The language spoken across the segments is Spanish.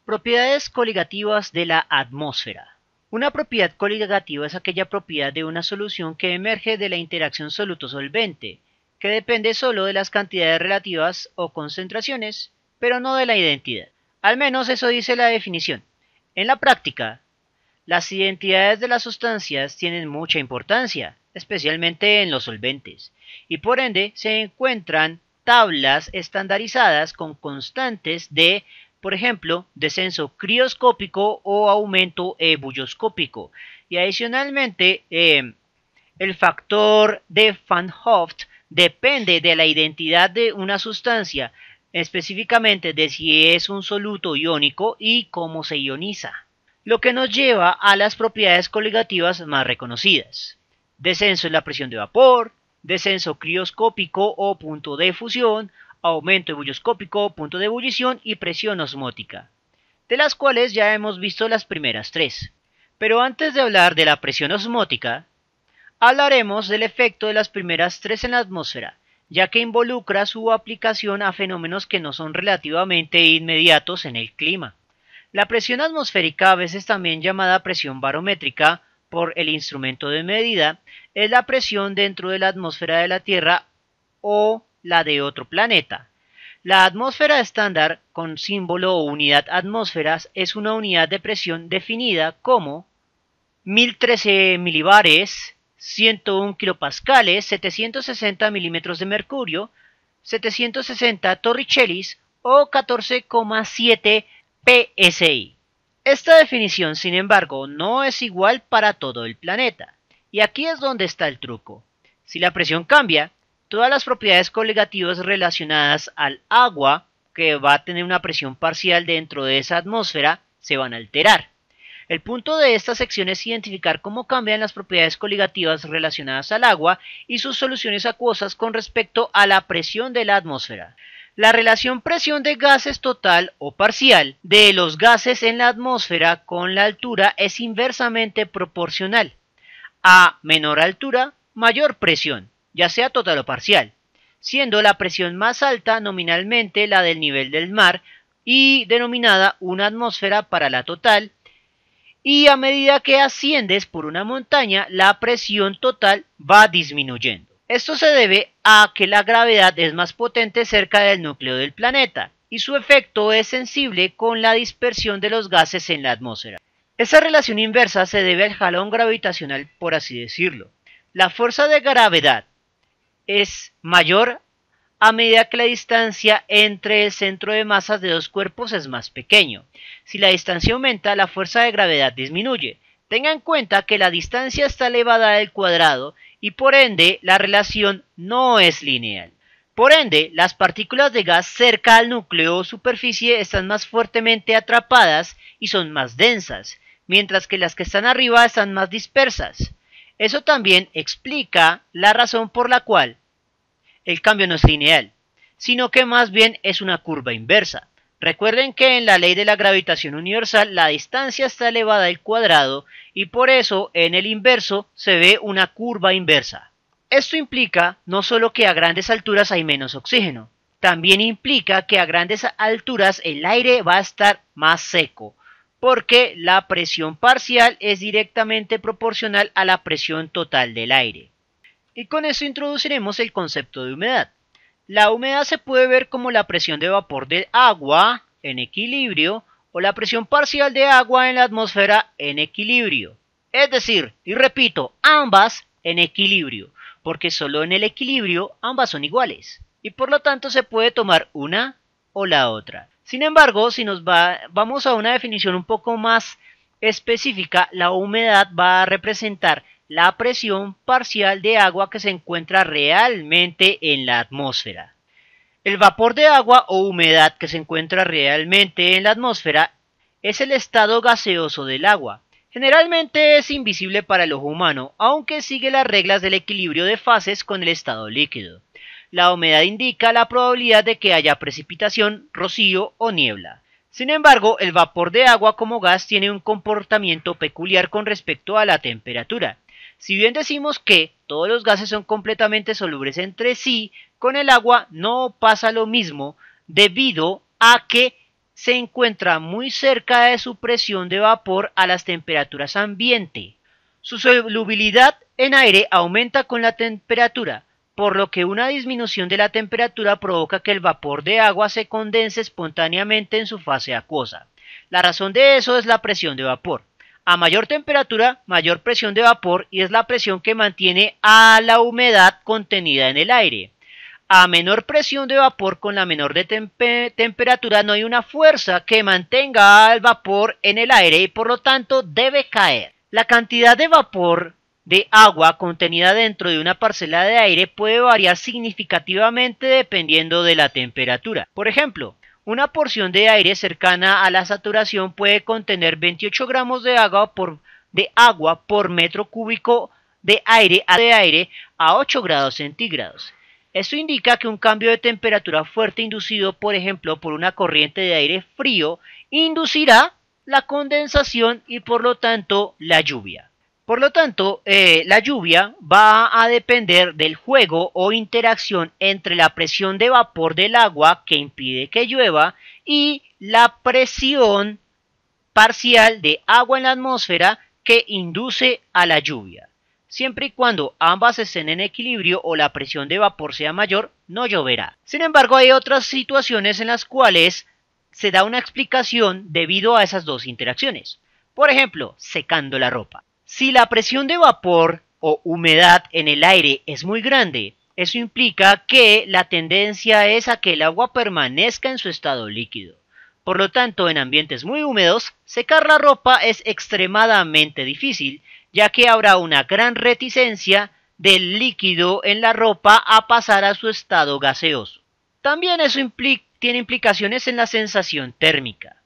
Propiedades coligativas de la atmósfera. Una propiedad coligativa es aquella propiedad de una solución que emerge de la interacción soluto-solvente, que depende solo de las cantidades relativas o concentraciones, pero no de la identidad. Al menos eso dice la definición. En la práctica, las identidades de las sustancias tienen mucha importancia, especialmente en los solventes, y por ende se encuentran tablas estandarizadas con constantes de, por ejemplo, descenso crioscópico o aumento ebulloscópico, y adicionalmente el factor de Van Hoft depende de la identidad de una sustancia, específicamente de si es un soluto iónico y cómo se ioniza. Lo que nos lleva a las propiedades coligativas más reconocidas. Descenso en la presión de vapor, descenso crioscópico o punto de fusión, aumento ebulloscópico, punto de ebullición y presión osmótica, de las cuales ya hemos visto las primeras tres. Pero antes de hablar de la presión osmótica, hablaremos del efecto de las primeras tres en la atmósfera, ya que involucra su aplicación a fenómenos que no son relativamente inmediatos en el clima. La presión atmosférica, a veces también llamada presión barométrica por el instrumento de medida, es la presión dentro de la atmósfera de la Tierra o la de otro planeta. La atmósfera estándar con símbolo o unidad atmósferas es una unidad de presión definida como 1013 milibares, 101 kilopascales, 760 milímetros de mercurio, 760 torricellis o 14,7 psi. Esta definición, sin embargo, no es igual para todo el planeta. Y aquí es donde está el truco. Si la presión cambia, todas las propiedades coligativas relacionadas al agua, que va a tener una presión parcial dentro de esa atmósfera, se van a alterar. El punto de esta sección es identificar cómo cambian las propiedades coligativas relacionadas al agua y sus soluciones acuosas con respecto a la presión de la atmósfera. La relación presión de gases total o parcial de los gases en la atmósfera con la altura es inversamente proporcional. A menor altura, mayor presión, ya sea total o parcial, siendo la presión más alta nominalmente la del nivel del mar y denominada una atmósfera para la total, y a medida que asciendes por una montaña, la presión total va disminuyendo. Esto se debe a que la gravedad es más potente cerca del núcleo del planeta, y su efecto es sensible con la dispersión de los gases en la atmósfera. Esa relación inversa se debe al jalón gravitacional, por así decirlo. La fuerza de gravedad es mayor a medida que la distancia entre el centro de masas de dos cuerpos es más pequeño. Si la distancia aumenta, la fuerza de gravedad disminuye. Tenga en cuenta que la distancia está elevada al cuadrado y por ende la relación no es lineal. Por ende, las partículas de gas cerca al núcleo o superficie están más fuertemente atrapadas y son más densas, mientras que las que están arriba están más dispersas. Eso también explica la razón por la cual el cambio no es lineal, sino que más bien es una curva inversa. Recuerden que en la ley de la gravitación universal la distancia está elevada al cuadrado y por eso en el inverso se ve una curva inversa. Esto implica no solo que a grandes alturas hay menos oxígeno, también implica que a grandes alturas el aire va a estar más seco, porque la presión parcial es directamente proporcional a la presión total del aire. Y con eso introduciremos el concepto de humedad. La humedad se puede ver como la presión de vapor del agua en equilibrio o la presión parcial de agua en la atmósfera en equilibrio. Es decir, y repito, ambas en equilibrio, porque solo en el equilibrio ambas son iguales. Y por lo tanto se puede tomar una o la otra. Sin embargo, si vamos a una definición un poco más específica, la humedad va a representar la presión parcial de agua que se encuentra realmente en la atmósfera. El vapor de agua o humedad que se encuentra realmente en la atmósfera es el estado gaseoso del agua. Generalmente es invisible para el ojo humano, aunque sigue las reglas del equilibrio de fases con el estado líquido. La humedad indica la probabilidad de que haya precipitación, rocío o niebla. Sin embargo, el vapor de agua como gas tiene un comportamiento peculiar con respecto a la temperatura. Si bien decimos que todos los gases son completamente solubles entre sí, con el agua no pasa lo mismo debido a que se encuentra muy cerca de su presión de vapor a las temperaturas ambiente. Su solubilidad en aire aumenta con la temperatura, por lo que una disminución de la temperatura provoca que el vapor de agua se condense espontáneamente en su fase acuosa. La razón de eso es la presión de vapor. A mayor temperatura, mayor presión de vapor, y es la presión que mantiene a la humedad contenida en el aire. A menor presión de vapor con la menor temperatura no hay una fuerza que mantenga el vapor en el aire y por lo tanto debe caer. La cantidad de vapor de agua contenida dentro de una parcela de aire puede variar significativamente dependiendo de la temperatura. Por ejemplo, una porción de aire cercana a la saturación puede contener 28 gramos de agua por metro cúbico de aire a 8 grados centígrados. Esto indica que un cambio de temperatura fuerte inducido, por ejemplo, por una corriente de aire frío, inducirá la condensación y por lo tanto la lluvia. Por lo tanto, la lluvia va a depender del juego o interacción entre la presión de vapor del agua que impide que llueva y la presión parcial de agua en la atmósfera que induce a la lluvia. Siempre y cuando ambas estén en equilibrio o la presión de vapor sea mayor, no lloverá. Sin embargo, hay otras situaciones en las cuales se da una explicación debido a esas dos interacciones. Por ejemplo, secando la ropa. Si la presión de vapor o humedad en el aire es muy grande, eso implica que la tendencia es a que el agua permanezca en su estado líquido. Por lo tanto, en ambientes muy húmedos, secar la ropa es extremadamente difícil, ya que habrá una gran reticencia del líquido en la ropa a pasar a su estado gaseoso. También eso tiene implicaciones en la sensación térmica.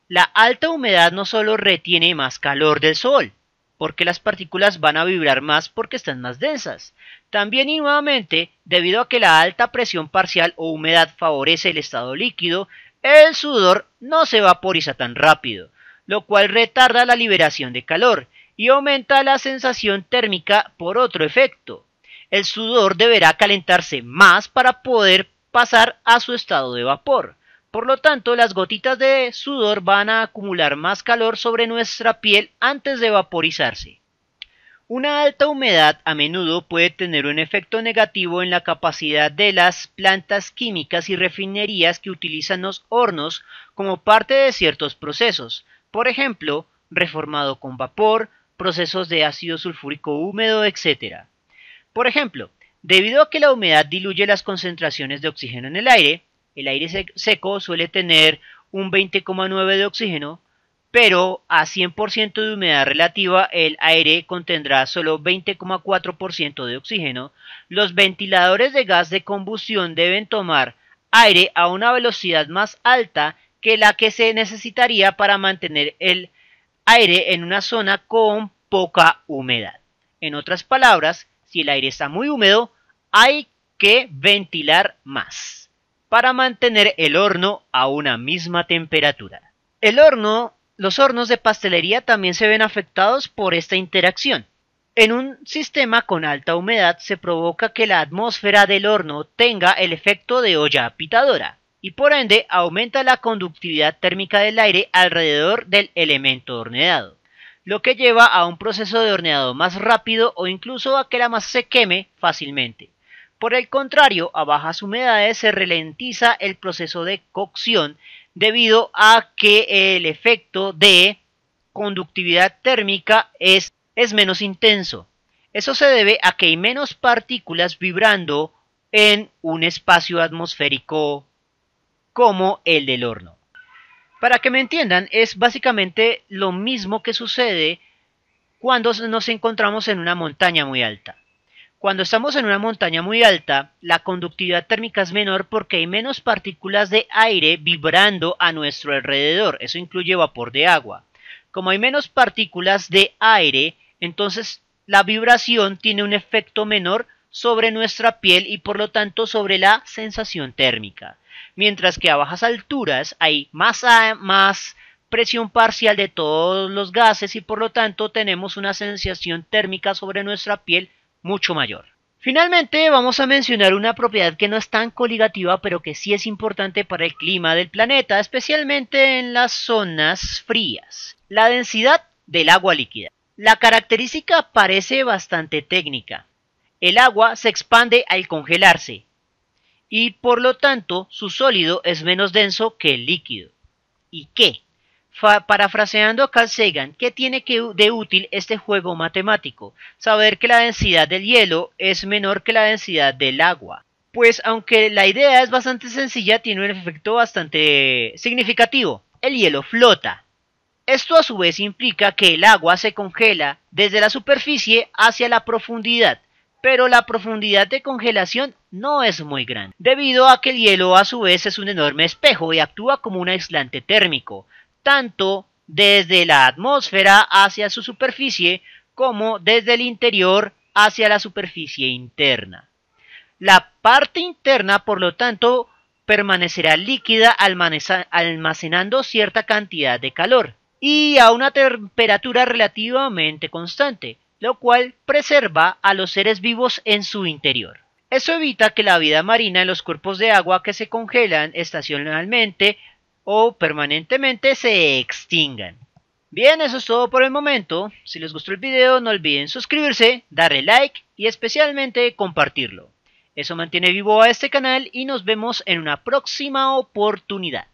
La alta humedad no solo retiene más calor del sol, porque las partículas van a vibrar más porque están más densas. También y nuevamente, debido a que la alta presión parcial o humedad favorece el estado líquido, el sudor no se vaporiza tan rápido, lo cual retarda la liberación de calor y aumenta la sensación térmica por otro efecto. El sudor deberá calentarse más para poder pasar a su estado de vapor. Por lo tanto, las gotitas de sudor van a acumular más calor sobre nuestra piel antes de vaporizarse. Una alta humedad a menudo puede tener un efecto negativo en la capacidad de las plantas químicas y refinerías que utilizan los hornos como parte de ciertos procesos. Por ejemplo, reformado con vapor, procesos de ácido sulfúrico húmedo, etc. Por ejemplo, debido a que la humedad diluye las concentraciones de oxígeno en el aire seco suele tener un 20,9 de oxígeno, pero a 100% de humedad relativa el aire contendrá solo 20,4% de oxígeno. Los ventiladores de gas de combustión deben tomar aire a una velocidad más alta que la que se necesitaría para mantener el aire en una zona con poca humedad. En otras palabras, si el aire está muy húmedo, hay que ventilar más para mantener el horno a una misma temperatura. Los hornos de pastelería también se ven afectados por esta interacción. En un sistema con alta humedad se provoca que la atmósfera del horno tenga el efecto de olla pitadora y por ende aumenta la conductividad térmica del aire alrededor del elemento horneado, lo que lleva a un proceso de horneado más rápido o incluso a que la masa se queme fácilmente. Por el contrario, a bajas humedades se ralentiza el proceso de cocción debido a que el efecto de conductividad térmica es menos intenso. Eso se debe a que hay menos partículas vibrando en un espacio atmosférico como el del horno. Para que me entiendan, es básicamente lo mismo que sucede cuando nos encontramos en una montaña muy alta. Cuando estamos en una montaña muy alta, la conductividad térmica es menor porque hay menos partículas de aire vibrando a nuestro alrededor. Eso incluye vapor de agua. Como hay menos partículas de aire, entonces la vibración tiene un efecto menor sobre nuestra piel y por lo tanto sobre la sensación térmica. Mientras que a bajas alturas hay más presión parcial de todos los gases y por lo tanto tenemos una sensación térmica sobre nuestra piel mucho mayor. Finalmente vamos a mencionar una propiedad que no es tan coligativa pero que sí es importante para el clima del planeta, especialmente en las zonas frías: la densidad del agua líquida. La característica parece bastante técnica. El agua se expande al congelarse y por lo tanto su sólido es menos denso que el líquido. ¿Y qué? Parafraseando a Carl Sagan, ¿qué tiene de útil este juego matemático? Saber que la densidad del hielo es menor que la densidad del agua. Pues aunque la idea es bastante sencilla, tiene un efecto bastante significativo. El hielo flota. Esto a su vez implica que el agua se congela desde la superficie hacia la profundidad, pero la profundidad de congelación no es muy grande, debido a que el hielo a su vez es un enorme espejo y actúa como un aislante térmico, tanto desde la atmósfera hacia su superficie como desde el interior hacia la superficie interna. La parte interna, por lo tanto, permanecerá líquida almacenando cierta cantidad de calor y a una temperatura relativamente constante, lo cual preserva a los seres vivos en su interior. Eso evita que la vida marina en los cuerpos de agua que se congelan estacionalmente o permanentemente se extingan. Bien, eso es todo por el momento. Si les gustó el video, no olviden suscribirse, darle like y especialmente compartirlo. Eso mantiene vivo a este canal y nos vemos en una próxima oportunidad.